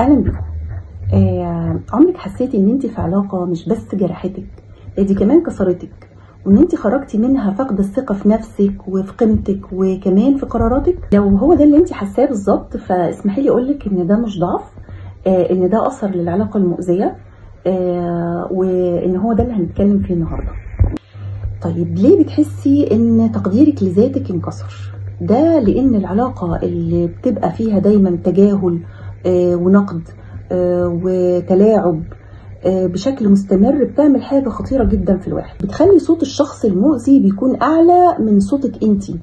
اهلا بيكم. عمرك حسيتي ان انت في علاقه مش بس جرحتك، دي كمان كسرتك، وان انت خرجتي منها فاقده الثقه في نفسك وفي قيمتك وكمان في قراراتك؟ لو هو ده اللي انت حاساه بالظبط، فاسمحي لي اقولك ان ده مش ضعف، ان ده اثر للعلاقه المؤذيه، وان هو ده اللي هنتكلم فيه النهارده. طيب ليه بتحسي ان تقديرك لذاتك انكسر؟ ده لان العلاقه اللي بتبقى فيها دايما تجاهل ونقد وتلاعب بشكل مستمر بتعمل حاجه خطيره جدا في الواحد، بتخلي صوت الشخص المؤذي بيكون اعلى من صوتك انتي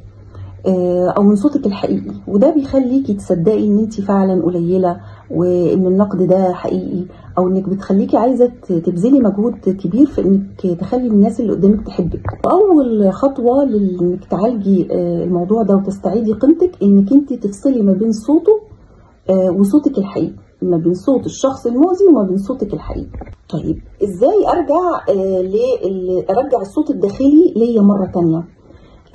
او من صوتك الحقيقي، وده بيخليكي تصدقي ان انت فعلا قليله وان النقد ده حقيقي، او انك بتخليكي عايزه تبذلي مجهود كبير في انك تخلي الناس اللي قدامك تحبك. واول خطوه لانك تعالجي الموضوع ده وتستعيدي قيمتك انك انت تفصلي ما بين صوته وصوتك الحقيقي، ما بين صوت الشخص المؤذي وما بين صوتك الحقيقي. طيب ازاي ارجع الصوت الداخلي ليا مره تانية؟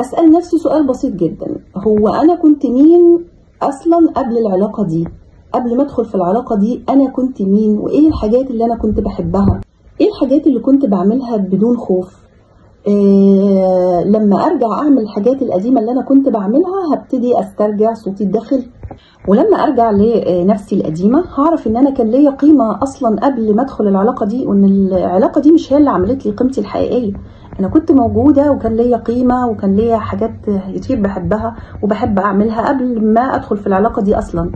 اسال نفسي سؤال بسيط جدا: هو انا كنت مين اصلا قبل العلاقه دي؟ قبل ما ادخل في العلاقه دي انا كنت مين؟ وايه الحاجات اللي انا كنت بحبها؟ ايه الحاجات اللي كنت بعملها بدون خوف؟ لما ارجع اعمل الحاجات القديمه اللي انا كنت بعملها هبتدي استرجع صوتي الداخلي، ولما ارجع لنفسي القديمه هعرف ان انا كان ليا قيمه اصلا قبل ما ادخل العلاقه دي، وان العلاقه دي مش هي اللي عملت لي قيمتي الحقيقيه. انا كنت موجوده وكان ليا قيمه وكان ليا حاجات كتير بحبها وبحب اعملها قبل ما ادخل في العلاقه دي اصلا.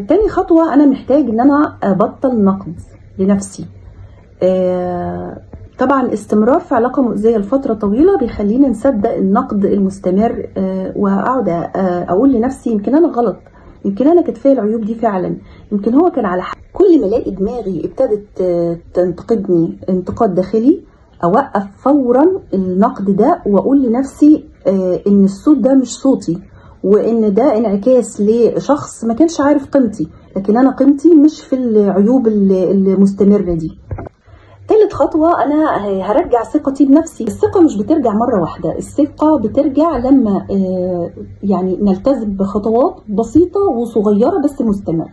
تاني خطوه، انا محتاج ان انا ابطل نقد لنفسي. طبعا استمرار في علاقه مؤذيه لفتره طويله بيخلينا نصدق النقد المستمر، واقعد اقول لنفسي يمكن انا غلط، يمكن انا كانت فيا العيوب دي فعلا، يمكن هو كان على حق. كل ما الاقي دماغي ابتدت تنتقدني انتقاد داخلي اوقف فورا النقد ده واقول لنفسي ان الصوت ده مش صوتي، وان ده انعكاس لشخص ما كانش عارف قيمتي، لكن انا قيمتي مش في العيوب المستمره دي. تالت خطوة، أنا هرجع ثقتي بنفسي. الثقة مش بترجع مرة واحدة، الثقة بترجع لما يعني نلتزم بخطوات بسيطة وصغيرة بس مستمرة.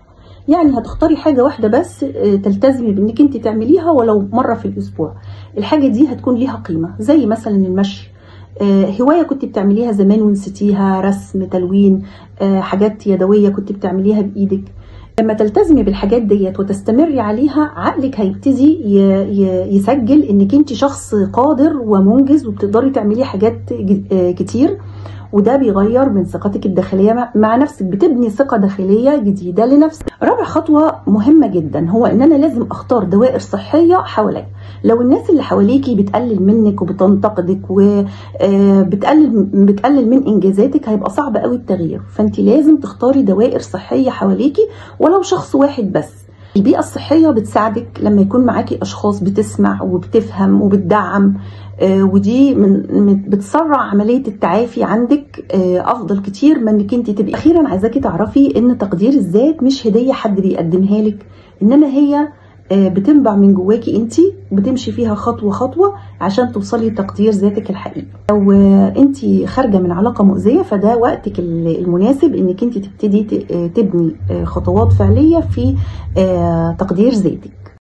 يعني هتختاري حاجة واحدة بس تلتزمي بأنك انت تعمليها ولو مرة في الأسبوع. الحاجة دي هتكون ليها قيمة، زي مثلا المشي، هواية كنت بتعمليها زمان ونسيتيها، رسم، تلوين، حاجات يدوية كنت بتعمليها بإيدك. لما تلتزمي بالحاجات ديت وتستمري عليها عقلك هيبتدي يسجل انك انت شخص قادر ومنجز وبتقدري تعملي حاجات كتير، وده بيغير من ثقتك الداخليه مع نفسك، بتبني ثقه داخليه جديده لنفسك. رابع خطوه مهمه جدا هو ان انا لازم اختار دوائر صحيه حواليا. لو الناس اللي حواليكي بتقلل منك وبتنتقدك وبتقلل من انجازاتك هيبقى صعب قوي التغيير، فانت لازم تختاري دوائر صحيه حواليكي ولو شخص واحد بس. البيئة الصحية بتساعدك لما يكون معاكي أشخاص بتسمع وبتفهم وبتدعم، ودي بتسرع عملية التعافي عندك أفضل كتير من إنك انت تبقي. أخيرا عايزاكي تعرفي إن تقدير الذات مش هدية حد بيقدمها لك، إنما هي بتنبع من جواكي انتي، بتمشي فيها خطوة خطوة عشان توصلي لتقدير ذاتك الحقيقي. لو انتي خارجة من علاقة مؤذية فده وقتك المناسب انك انتي تبتدي تبني خطوات فعلية في تقدير ذاتك.